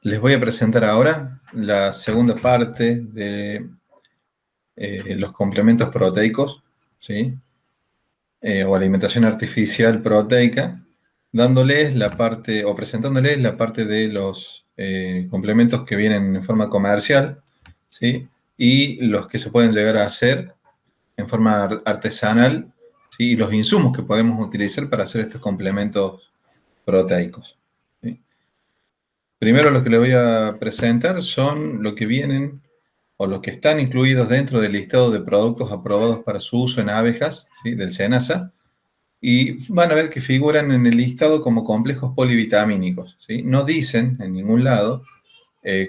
Les voy a presentar ahora la segunda parte de los complementos proteicos, ¿sí? O alimentación artificial proteica, dándoles la parte o presentándoles la parte de los complementos que vienen en forma comercial, ¿sí? Y los que se pueden llegar a hacer en forma artesanal, ¿sí? Y los insumos que podemos utilizar para hacer estos complementos proteicos, ¿sí? Primero lo que les voy a presentar son lo que vienen o los que están incluidos dentro del listado de productos aprobados para su uso en abejas, ¿sí? Del SENASA, y van a ver que figuran en el listado como complejos polivitamínicos, ¿sí? No dicen en ningún lado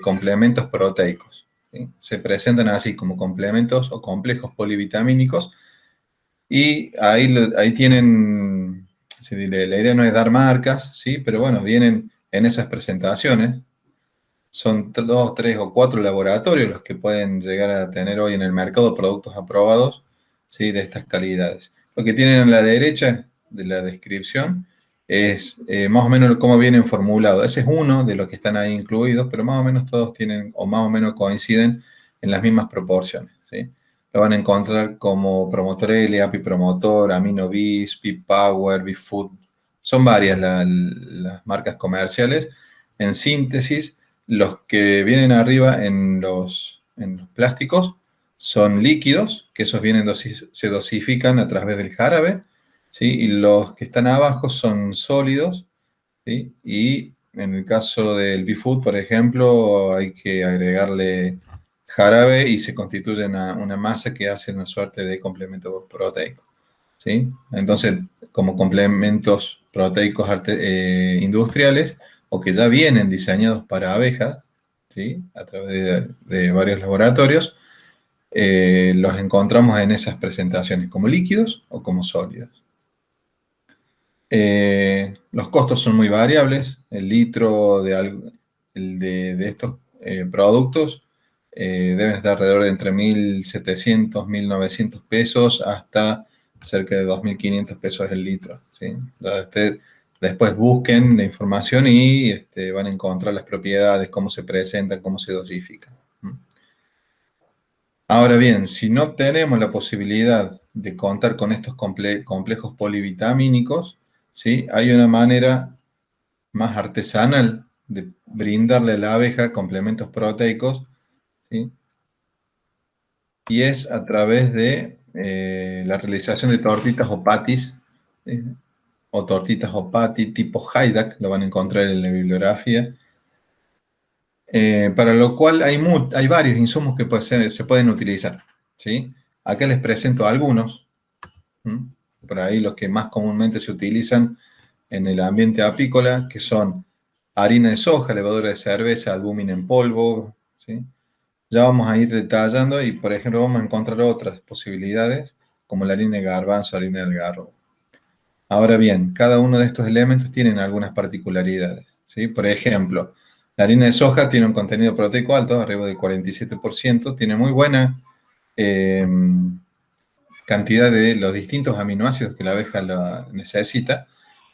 complementos proteicos, ¿sí? Se presentan así como complementos o complejos polivitamínicos y ahí tienen, sí, la idea no es dar marcas, ¿sí? Pero bueno, vienen en esas presentaciones. Son dos, tres o cuatro laboratorios los que pueden llegar a tener hoy en el mercado productos aprobados, ¿sí? De estas calidades. Lo que tienen a la derecha de la descripción es más o menos cómo vienen formulados. Ese es uno de los que están ahí incluidos, pero más o menos todos tienen o más o menos coinciden en las mismas proporciones, ¿sí? Lo van a encontrar como Promotorelli, Apipromotor, AminoBis, Power, Bifood. Son varias las marcas comerciales. En síntesis, los que vienen arriba en los plásticos son líquidos, que esos se dosifican a través del jarabe, ¿sí? Y los que están abajo son sólidos, ¿sí? Y en el caso del Bifood, por ejemplo, hay que agregarle jarabe y se constituye una masa que hace una suerte de complemento proteico, ¿sí? Entonces, como complementos proteicos industriales o que ya vienen diseñados para abejas, ¿sí? A través de varios laboratorios, los encontramos en esas presentaciones como líquidos o como sólidos. Los costos son muy variables. El litro de estos productos deben estar alrededor de entre 1.700, 1.900 pesos hasta cerca de 2.500 pesos el litro, ¿sí? Después busquen la información y van a encontrar las propiedades, cómo se presentan, cómo se dosifican. Ahora bien, si no tenemos la posibilidad de contar con estos complejos polivitamínicos, ¿sí? Hay una manera más artesanal de brindarle a la abeja complementos proteicos, ¿sí? Y es a través de la realización de tortitas o patis, ¿sí? O tortitas o patty tipo Hydak, lo van a encontrar en la bibliografía, para lo cual hay varios insumos que se pueden utilizar, ¿sí? Acá les presento algunos. ¿Mm? Por ahí los que más comúnmente se utilizan en el ambiente apícola, que son harina de soja, levadura de cerveza, albúmina en polvo, ¿sí? Ya vamos a ir detallando y, por ejemplo, vamos a encontrar otras posibilidades, como la harina de garbanzo, harina de algarrobo. Ahora bien, cada uno de estos elementos tienen algunas particularidades, ¿sí? Por ejemplo, la harina de soja tiene un contenido proteico alto, arriba del 47%, tiene muy buena eh, cantidad de los distintos aminoácidos que la abeja necesita,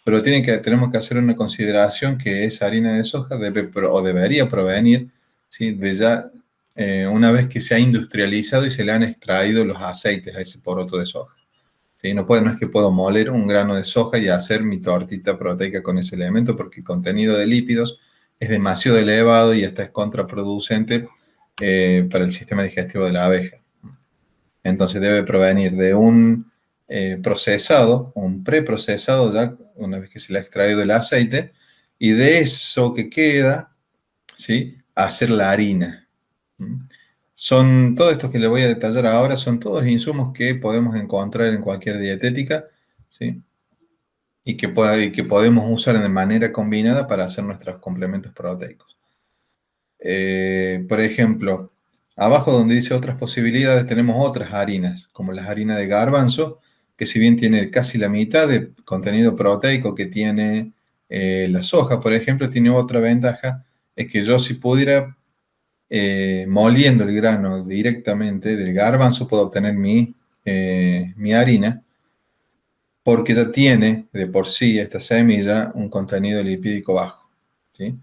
pero tenemos que hacer una consideración que esa harina de soja debería provenir, ¿sí? De ya una vez que se ha industrializado y se le han extraído los aceites a ese poroto de soja, ¿sí? No es que puedo moler un grano de soja y hacer mi tortita proteica con ese elemento porque el contenido de lípidos es demasiado elevado y hasta es contraproducente para el sistema digestivo de la abeja. Entonces debe provenir de un procesado, un preprocesado, ya una vez que se le ha extraído el aceite, y de eso que queda, ¿sí? Hacer la harina. Todos estos que les voy a detallar ahora, son todos insumos que podemos encontrar en cualquier dietética, ¿sí? Y que podemos usar de manera combinada para hacer nuestros complementos proteicos. Por ejemplo, abajo donde dice otras posibilidades tenemos otras harinas, como la harina de garbanzo, que si bien tiene casi la mitad de contenido proteico que tiene la soja, por ejemplo, tiene otra ventaja, es que yo si pudiera, moliendo el grano directamente del garbanzo, puedo obtener mi harina, porque ya tiene de por sí esta semilla un contenido lipídico bajo, ¿sí?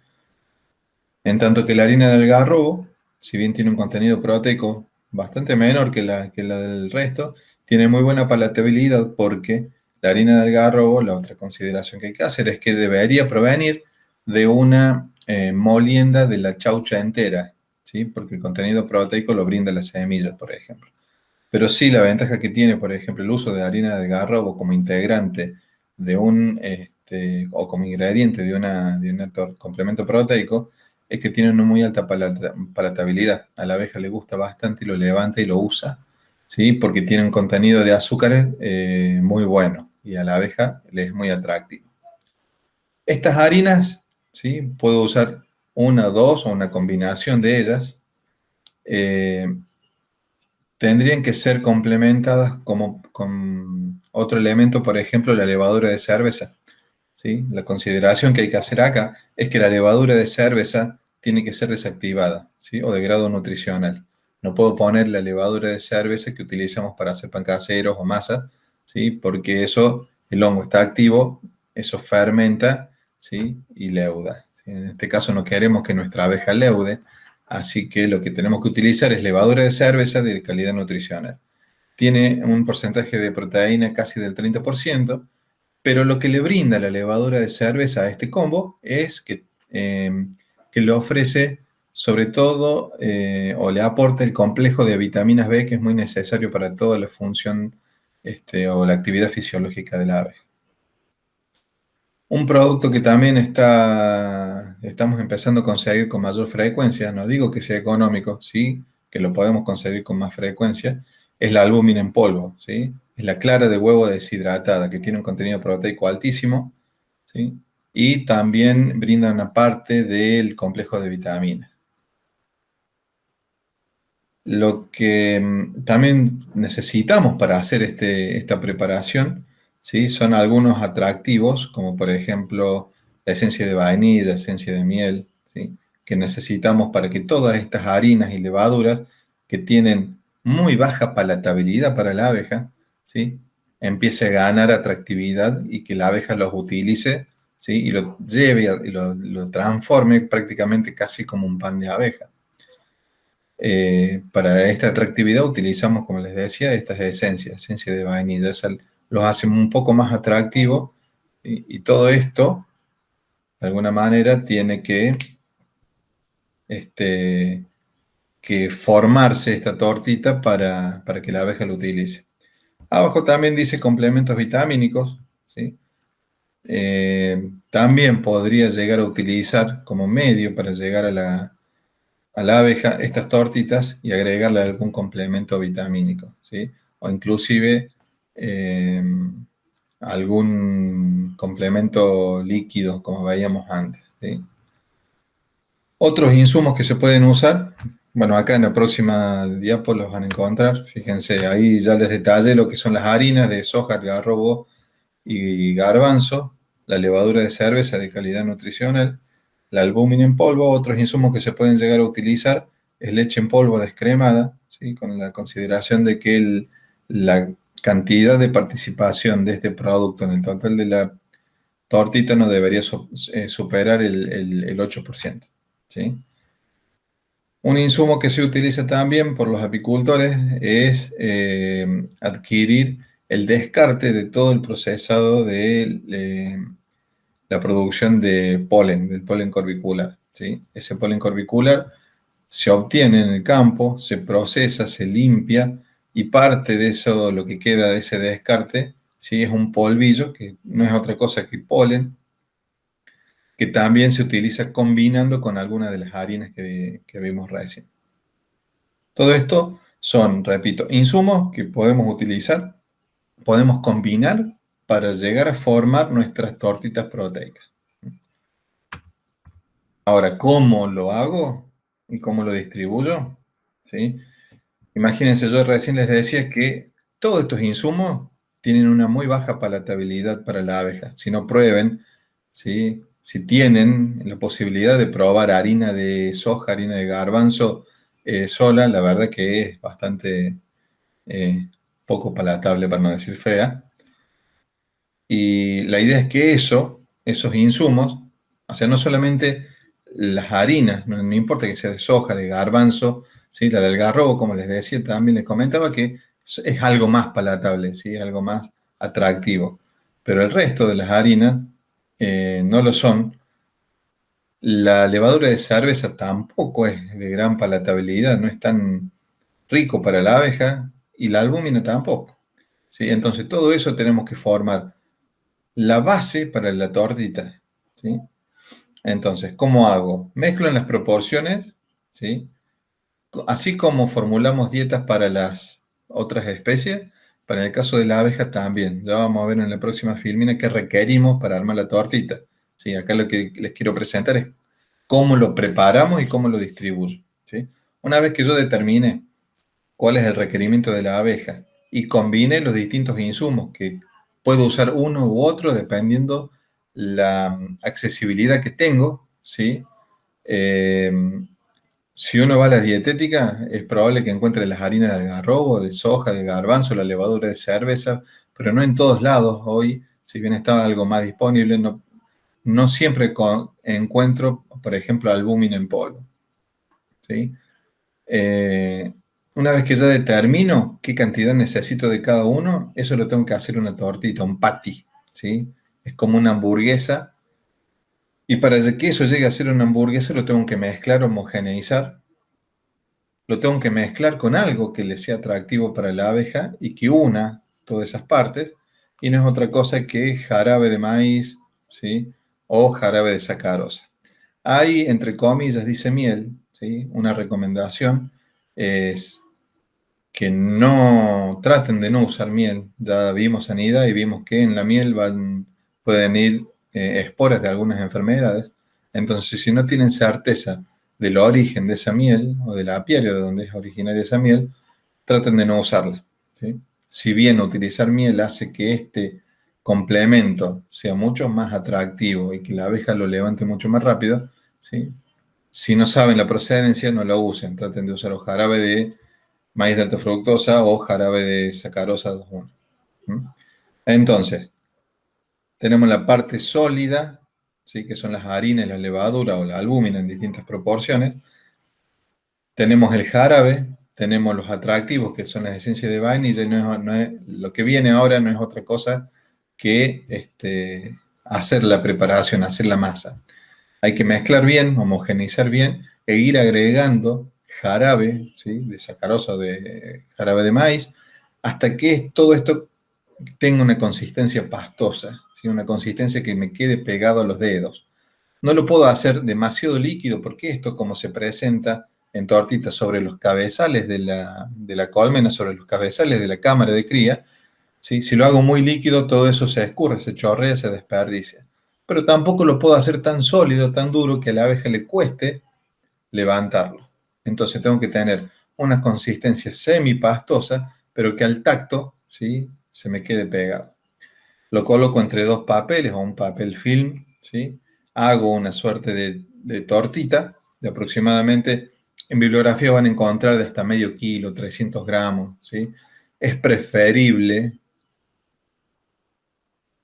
En tanto que la harina de algarrobo, si bien tiene un contenido proteico bastante menor que la del resto, tiene muy buena palatabilidad porque la harina de algarrobo, la otra consideración que hay que hacer es que debería provenir de una molienda de la chaucha entera, ¿sí? Porque el contenido proteico lo brinda la semilla, por ejemplo. Pero sí, la ventaja que tiene, por ejemplo, el uso de harina de algarrobo como integrante de o como ingrediente de un complemento proteico, es que tiene una muy alta palatabilidad. A la abeja le gusta bastante y lo levanta y lo usa, ¿sí? Porque tiene un contenido de azúcares muy bueno y a la abeja le es muy atractivo. Estas harinas, ¿sí? Puedo usar una, dos o una combinación de ellas. Eh, Tendrían que ser complementadas como, con otro elemento, por ejemplo, la levadura de cerveza, ¿sí? La consideración que hay que hacer acá es que la levadura de cerveza tiene que ser desactivada, ¿sí? O de grado nutricional. No puedo poner la levadura de cerveza que utilizamos para hacer pan caseros o masa, ¿sí? Porque eso, el hongo está activo, eso fermenta, ¿sí? Y leuda. ¿Sí? En este caso no queremos que nuestra abeja leude, así que lo que tenemos que utilizar es levadura de cerveza de calidad nutricional. Tiene un porcentaje de proteína casi del 30%, pero lo que le brinda la levadura de cerveza a este combo es que le ofrece sobre todo o le aporta el complejo de vitaminas B que es muy necesario para toda la función o la actividad fisiológica de la ave. Un producto que también estamos empezando a conseguir con mayor frecuencia, no digo que sea económico, sí, que lo podemos conseguir con más frecuencia, es la albúmina en polvo, ¿sí? Es la clara de huevo deshidratada, que tiene un contenido proteico altísimo, ¿sí? Y también brinda una parte del complejo de vitaminas. Lo que también necesitamos para hacer esta preparación, ¿sí? Son algunos atractivos, como por ejemplo la esencia de vainilla, esencia de miel, ¿sí? Que necesitamos para que todas estas harinas y levaduras que tienen muy baja palatabilidad para la abeja, ¿sí? Empiece a ganar atractividad y que la abeja los utilice, ¿sí? Y lo lleve y lo transforme prácticamente casi como un pan de abeja. Para esta atractividad utilizamos, como les decía, estas esencias, esencia de vainilla, los hacen un poco más atractivos y todo esto, de alguna manera, tiene este, que formarse esta tortita para que la abeja lo utilice. Abajo también dice complementos vitamínicos, ¿sí? También podría llegar a utilizar como medio para llegar a la abeja estas tortitas y agregarle algún complemento vitamínico, ¿sí? O inclusive eh, algún complemento líquido, como veíamos antes, ¿sí? Otros insumos que se pueden usar, bueno, acá en la próxima diapo los van a encontrar, fíjense, ahí ya les detallé lo que son las harinas de soja, algarrobo y garbanzo, la levadura de cerveza de calidad nutricional, la albúmina en polvo, otros insumos que se pueden llegar a utilizar es leche en polvo descremada, ¿sí? Con la consideración de que la cantidad de participación de este producto en el total de la tortita no debería superar el 8%. ¿Sí? Un insumo que se utiliza también por los apicultores es adquirir el descarte de todo el procesado de la producción de polen, del polen corbicular, ¿sí? Ese polen corbicular se obtiene en el campo, se procesa, se limpia y parte de eso, lo que queda de ese descarte, ¿sí? Es un polvillo que no es otra cosa que polen, que también se utiliza combinando con algunas de las harinas que vimos recién. Todo esto son, repito, insumos que podemos utilizar, podemos combinar para llegar a formar nuestras tortitas proteicas. Ahora, ¿cómo lo hago y cómo lo distribuyo? ¿Sí? Imagínense, yo recién les decía que todos estos insumos tienen una muy baja palatabilidad para la abeja. Si no prueben, ¿sí? Si tienen la posibilidad de probar harina de soja, harina de garbanzo sola, la verdad que es bastante eh, poco palatable, para no decir fea. Y la idea es que esos insumos, o sea, no solamente las harinas, no importa que sea de soja, de garbanzo, ¿sí? La del algarrobo, como les decía, también les comentaba que es algo más palatable, ¿sí? Algo más atractivo. Pero el resto de las harinas no lo son. La levadura de cerveza tampoco es de gran palatabilidad, no es tan rico para la abeja y la albúmina tampoco, ¿sí? Entonces todo eso tenemos que formar la base para la tortita, ¿sí? Entonces, ¿cómo hago? Mezclo en las proporciones, ¿sí? Así como formulamos dietas para las otras especies, para el caso de la abeja también. Ya vamos a ver en la próxima filmina qué requerimos para armar la tortita, ¿sí? Acá lo que les quiero presentar es cómo lo preparamos y cómo lo distribuyo, ¿sí? Una vez que yo determine cuál es el requerimiento de la abeja y combine los distintos insumos que puedo usar uno u otro dependiendo la accesibilidad que tengo, ¿sí? Eh, si uno va a la dietética, es probable que encuentre las harinas de algarrobo, de soja, de garbanzo, la levadura de cerveza, pero no en todos lados hoy, si bien está algo más disponible, no siempre encuentro, por ejemplo, albúmina en polvo, ¿sí? Eh, una vez que ya determino qué cantidad necesito de cada uno, eso lo tengo que hacer una tortita, un patty, ¿sí? Es como una hamburguesa. Y para que eso llegue a ser una hamburguesa, lo tengo que mezclar, homogeneizar. Lo tengo que mezclar con algo que le sea atractivo para la abeja y que una todas esas partes. Y no es otra cosa que jarabe de maíz, ¿sí? O jarabe de sacarosa. Hay, entre comillas, dice miel, ¿sí? Una recomendación es que no traten de no usar miel. Ya vimos sanidad y vimos que en la miel pueden ir esporas de algunas enfermedades. Entonces, si no tienen certeza del origen de esa miel o del apiario de donde es originaria esa miel, traten de no usarla, ¿sí? Si bien utilizar miel hace que este complemento sea mucho más atractivo y que la abeja lo levante mucho más rápido, ¿sí? Si no saben la procedencia, no la usen. Traten de usar o jarabe de maíz de alta fructosa o jarabe de sacarosa 2,1. ¿Mm? Entonces, tenemos la parte sólida, ¿sí? Que son las harinas, la levadura o la albúmina en distintas proporciones. Tenemos el jarabe, tenemos los atractivos, que son las esencias de vainilla, y lo que viene ahora no es otra cosa que hacer la preparación, hacer la masa. Hay que mezclar bien, homogeneizar bien e ir agregando jarabe, ¿sí? De sacarosa o de jarabe de maíz, hasta que todo esto tenga una consistencia pastosa, ¿sí? Una consistencia que me quede pegado a los dedos. No lo puedo hacer demasiado líquido porque esto, como se presenta en tortitas sobre los cabezales de la colmena, sobre los cabezales de la cámara de cría, ¿sí? Si lo hago muy líquido, todo eso se escurre, se chorrea, se desperdicia. Pero tampoco lo puedo hacer tan sólido, tan duro, que a la abeja le cueste levantarlo. Entonces tengo que tener una consistencia semipastosa, pero que al tacto, ¿sí? Se me quede pegado. Lo coloco entre dos papeles o un papel film, ¿sí? Hago una suerte de tortita de aproximadamente, en bibliografía van a encontrar de hasta medio kilo, 300 gramos, ¿sí? Es preferible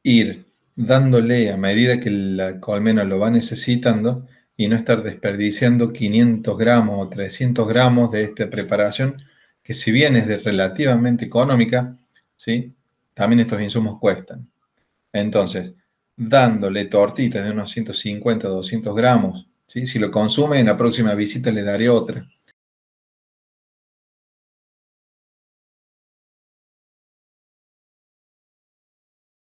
ir dándole a medida que la colmena lo va necesitando y no estar desperdiciando 500 gramos o 300 gramos de esta preparación, que si bien es relativamente económica, ¿sí? También estos insumos cuestan. Entonces, dándole tortitas de unos 150 o 200 gramos, ¿sí? Si lo consume, en la próxima visita le daré otra.